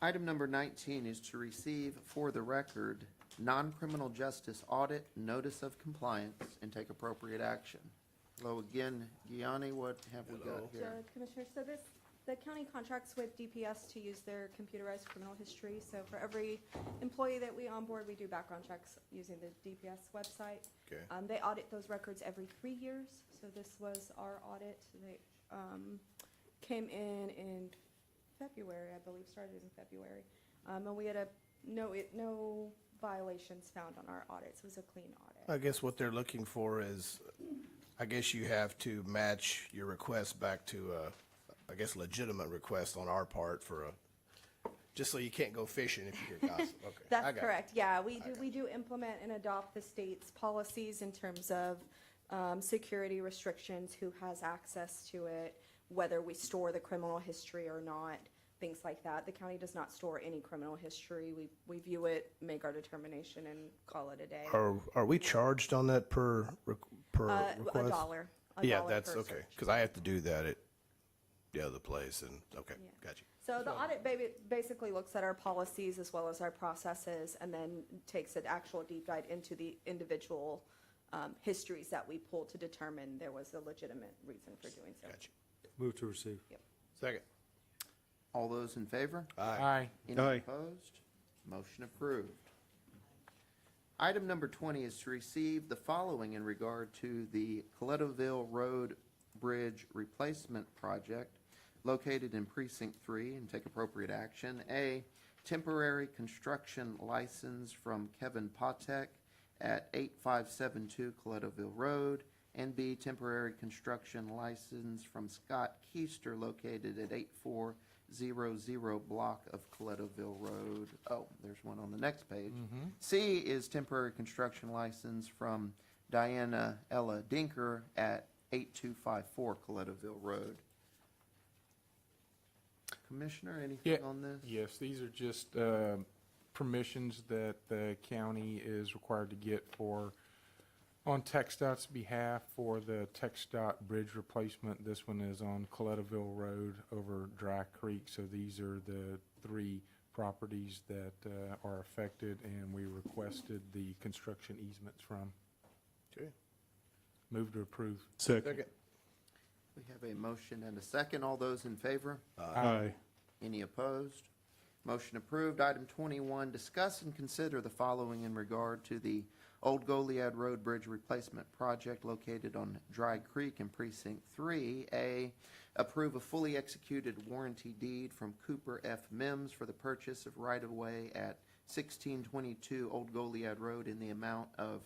Item number 19 is to receive for the record non-criminal justice audit notice of compliance and take appropriate action. Hello again, Gianni, what have we got here? Commissioner, so the county contracts with DPS to use their computerized criminal history. So for every employee that we onboard, we do background checks using the DPS website. Okay. They audit those records every 3 years. So this was our audit. They came in February, I believe, started in February. And we had no violations found on our audit, so it was a clean audit. I guess what they're looking for is, I guess you have to match your request back to I guess legitimate request on our part for just so you can't go fishing if you hear gossip. Okay. I That's got it. correct, yeah, we do implement and adopt the state's policies in terms of security restrictions, who has access to it, whether we store the criminal history or not, things like that. The county does not store any criminal history. We view it, make our determination, and call it a day. Are we charged on that per request? $1. $1 Yeah, per that's okay, search. because I have to do that at the other place, and, okay, got you. So the audit basically looks at our policies as well as our processes, and then takes an actual deep dive into the individual histories that we pulled to determine there was a legitimate reason for doing so. Got you. Move to receive. Second. All those in favor? Aye. Any opposed? Motion approved. Item number 20 is to receive the following in regard to the Colettoville Road Bridge Replacement Project located in Precinct 3 and take appropriate action. A, temporary construction license from Kevin Potek at 8572 Colettoville Road, and B, temporary construction license from Scott Keister located at 8400 block of Colettoville Road. Oh, there's one on the next page. C is temporary construction license from Diana Ella Dinker at 8254 Colettoville Road. Commissioner, anything on this? Yes, these are just permissions that the county is required to get on TxDOT's behalf for the TxDOT bridge replacement. This one is on Colettoville Road over Dry Creek. So these are the 3 properties that are affected, and we requested the construction easements from. Okay. Move to approve. Second. We have a motion and a second. All those in favor? Aye. Any opposed? Motion approved. Item 21, discuss and consider the following in regard to the Old Goliad Road Bridge Replacement Project located on Dry Creek in Precinct 3. A, approve a fully executed warranty deed from Cooper F. Mims for the purchase of right-of-way at 1622 Old Goliad Road in the amount of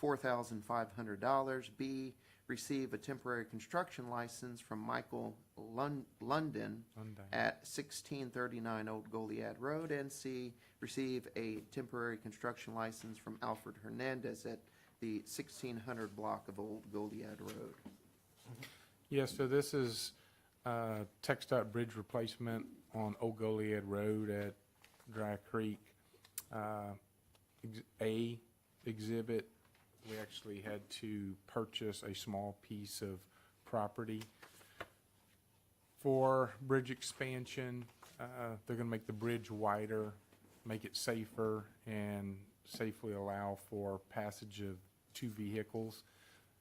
$4,500. B, receive a temporary construction license from Michael London at 1639 Old Goliad Road. And C, receive a temporary construction license from Alfred Hernandez at the 1600 block of Old Goliad Road. Yes, so this is TxDOT bridge replacement on Old Goliad Road at Dry Creek. A exhibit, we actually had to purchase a small piece of property for bridge expansion. They're going to make the bridge wider, make it safer, and safely allow for passage of 2 vehicles.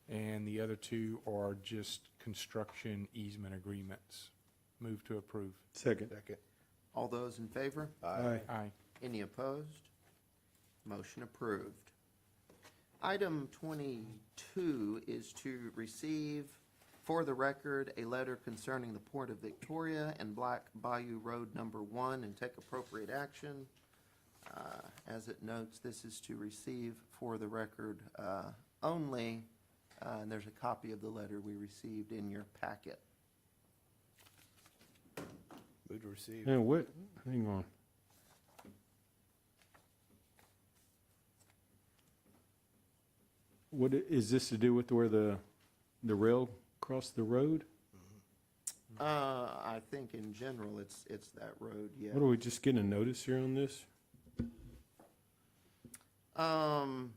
And the other 2 are just construction easement agreements. Move to approve. Second. All those in favor? Aye. Aye. Any opposed? Motion approved. Item 22 is to receive, for the record, a letter concerning the Port of Victoria and Black Bayou Road Number 1 and take appropriate action. As it notes, this is to receive for the record only, and there's a copy of the letter we received in your packet. Move to receive. And what, hang on. What, is this to do with where the rail crossed the road? I think in general, it's that road, yeah. What, are we just getting a notice here on this? I'm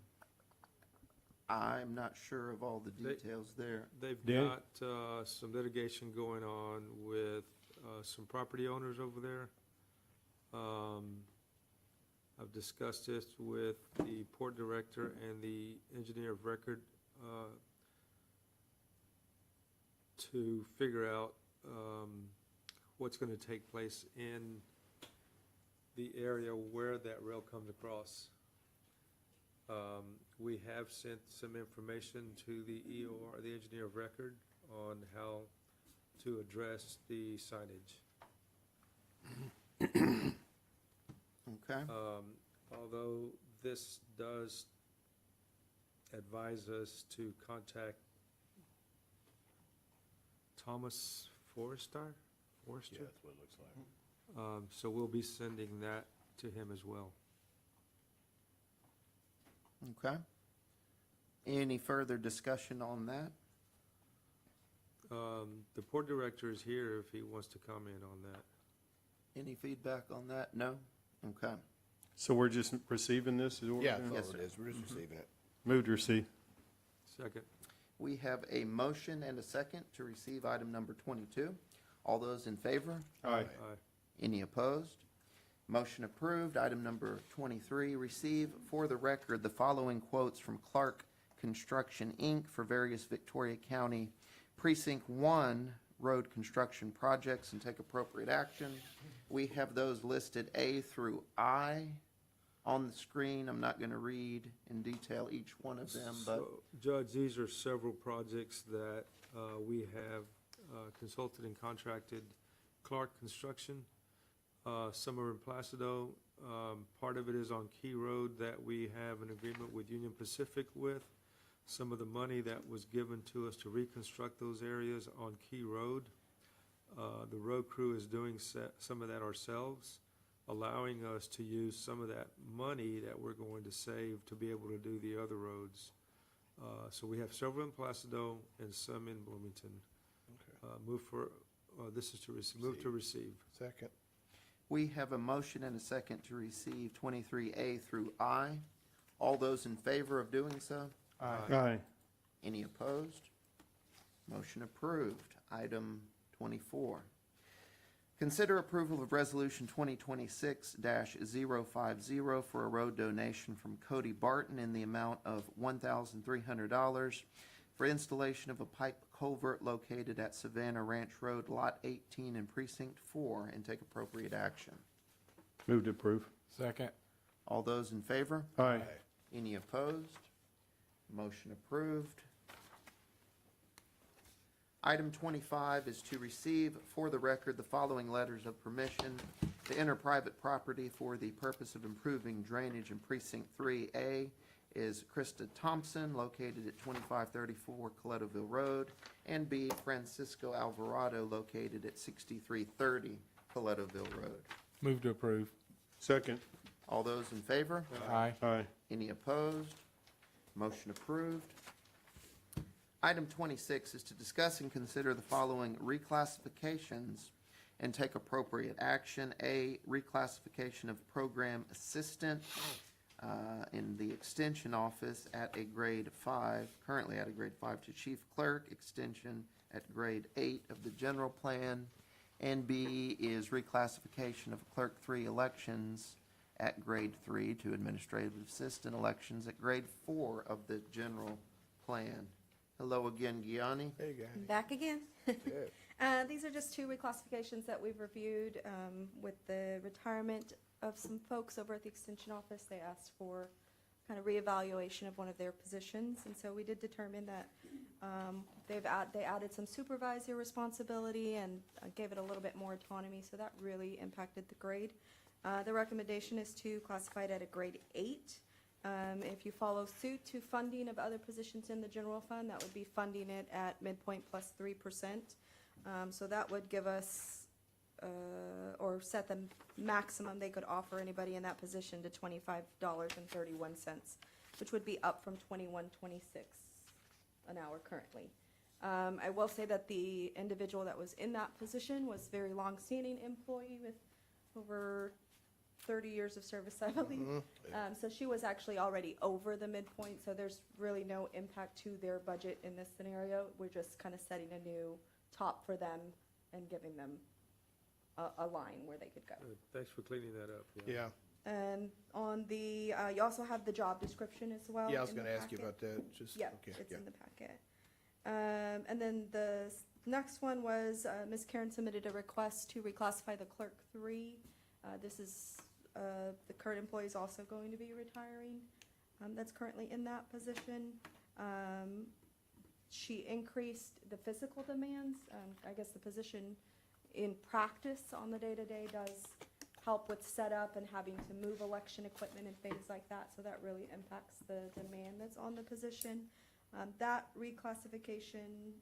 not sure of all the details there. They've Dan? got some litigation going on with some property owners over there. I've discussed this with the port director and the engineer of record to figure out what's going to take place in the area where that rail comes across. We have sent some information to the EOR, the engineer of record, on how to address the signage. Okay. Although this does advise us to contact Thomas Forrester? Yeah, that's what it looks like. So we'll be sending that to him as well. Okay. Any further discussion on that? The port director is here if he wants to comment on that. Any feedback on that? No? Okay. So we're just receiving this? Is what we're Yeah, doing? Yes, that's what sir. it is. We're just receiving it. Move to receive. Second. We have a motion and a second to receive item number 22. All those in favor? Aye. Aye. Any opposed? Motion approved. Item number 23, receive for the record the following quotes from Clark Construction, Inc. for various Victoria County Precinct 1 road construction projects and take appropriate action. We have those listed A through I on the screen. I'm not going to read in detail each one of them, but So, Judge, these are several projects that we have consulted and contracted Clark Construction. Some are in Placido. Part of it is on Key Road that we have an agreement with Union Pacific with. Some of the money that was given to us to reconstruct those areas on Key Road, the road crew is doing some of that ourselves, allowing us to use some of that money that we're going to save to be able to do the other roads. So we have several in Placido and some in Bloomington. This is to receive. Move to receive. Second. we have a motion and a second to receive 23A through I. All those in favor of doing so? Aye. Any opposed? Motion approved. Item 24. Consider approval of Resolution 2026-050 for a road donation from Cody Barton in the amount of $1,300 for installation of a pipe culvert located at Savannah Ranch Road, Lot 18 in Precinct 4, and take appropriate action. Move to approve. Second. All those in favor? Aye. Any opposed? Motion approved. Item 25 is to receive for the record the following letters of permission to enter private property for the purpose of improving drainage in Precinct 3A is Krista Thompson, located at 2534 Colettoville Road, and B, Francisco Alvarado, located at 6330 Colettoville Road. Move to approve. Second. All those in favor? Aye. Aye. Any opposed? Motion approved. Item 26 is to discuss and consider the following reclassifications and take appropriate action. A, reclassification of program assistant in the extension office at a grade 5, currently at a grade 5 to chief clerk, extension at grade 8 of the general plan. And B is reclassification of clerk 3 elections at grade 3 to administrative assistant elections at grade 4 of the general plan. Hello again, Gianni. Hey, guys. Back again. Good. These are just two reclassifications that we've reviewed with the retirement of some folks over at the Extension Office. They asked for kind of reevaluation of one of their positions, and so we did determine that they added some supervisor responsibility and gave it a little bit more autonomy, so that really impacted the grade. The recommendation is to classify it at a grade 8. If you follow suit to funding of other positions in the general fund, that would be funding it at midpoint plus 3%. So that would give us or set the maximum they could offer anybody in that position to $25.31, which would be up from $21.26 an hour currently. I will say that the individual that was in that position was a very long-standing employee with over 30 years of service, I believe. So she was actually already over the midpoint, so there's really no impact to their budget in this scenario. We're just kind of setting a new top for them and giving them a line where they could go. Good. Thanks for cleaning that up. Yeah, And on the, you also have the job description as well. yeah, I was in gonna the ask you packet. about that, just, Yeah, okay, it's yeah. in the packet. And then the next one was, Ms. Karen submitted a request to reclassify the clerk 3. This is, the current employee is also going to be retiring, that's currently in that position. She increased the physical demands. I guess the position in practice on the day-to-day does help with setup and having to move election equipment and things like that, so that really impacts the demand that's on the position. That reclassification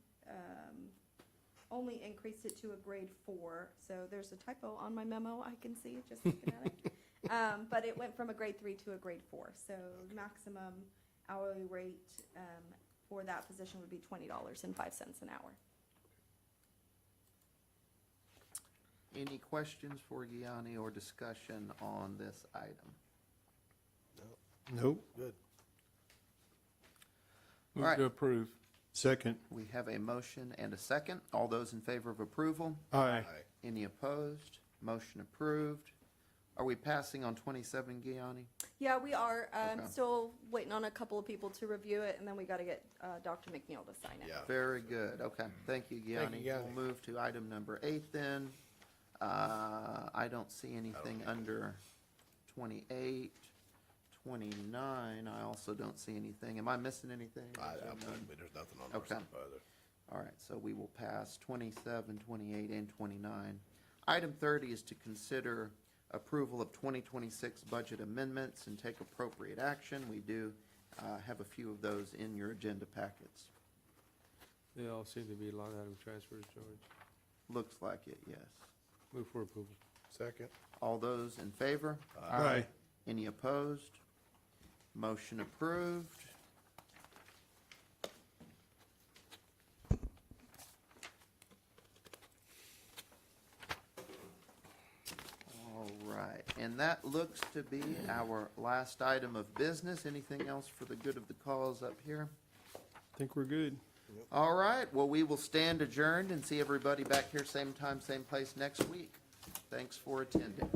only increased it to a grade 4, so there's a typo on my memo I can see, just looking at it. But it went from a grade 3 to a grade 4, so maximum hourly rate for that position would be $20.05 an hour. Any questions for Gianni or discussion on this item? Nope. Good. All right. Move to approve. Second. We have a motion and a second. All those in favor of approval? Aye. Any opposed? Motion approved. Are we passing on 27, Gianni? Yeah, we are. Okay. Still waiting on a couple of people to review it, and then we got to get Dr. McNeil to sign it. Yeah. Very good. Okay, thank you, Gianni. Gianni. We'll move to item number 8 then. I don't see anything under 28, 29. I also don't see anything. Am I missing anything? There's nothing on our Okay. side either. All right, so we will pass 27, 28, and 29. Item 30 is to consider approval of 2026 budget amendments and take appropriate action. We do have a few of those in your agenda packets. They all seem to be line item transfers, George. Looks like it, yes. Move for approval. Second. All those in favor? Aye. Any opposed? Motion approved. All right, and that looks to be our last item of business. Anything else for the good of the cause up here? I think we're good. All right, well, we will stand adjourned and see everybody back here same time, same place next week. Thanks for attending.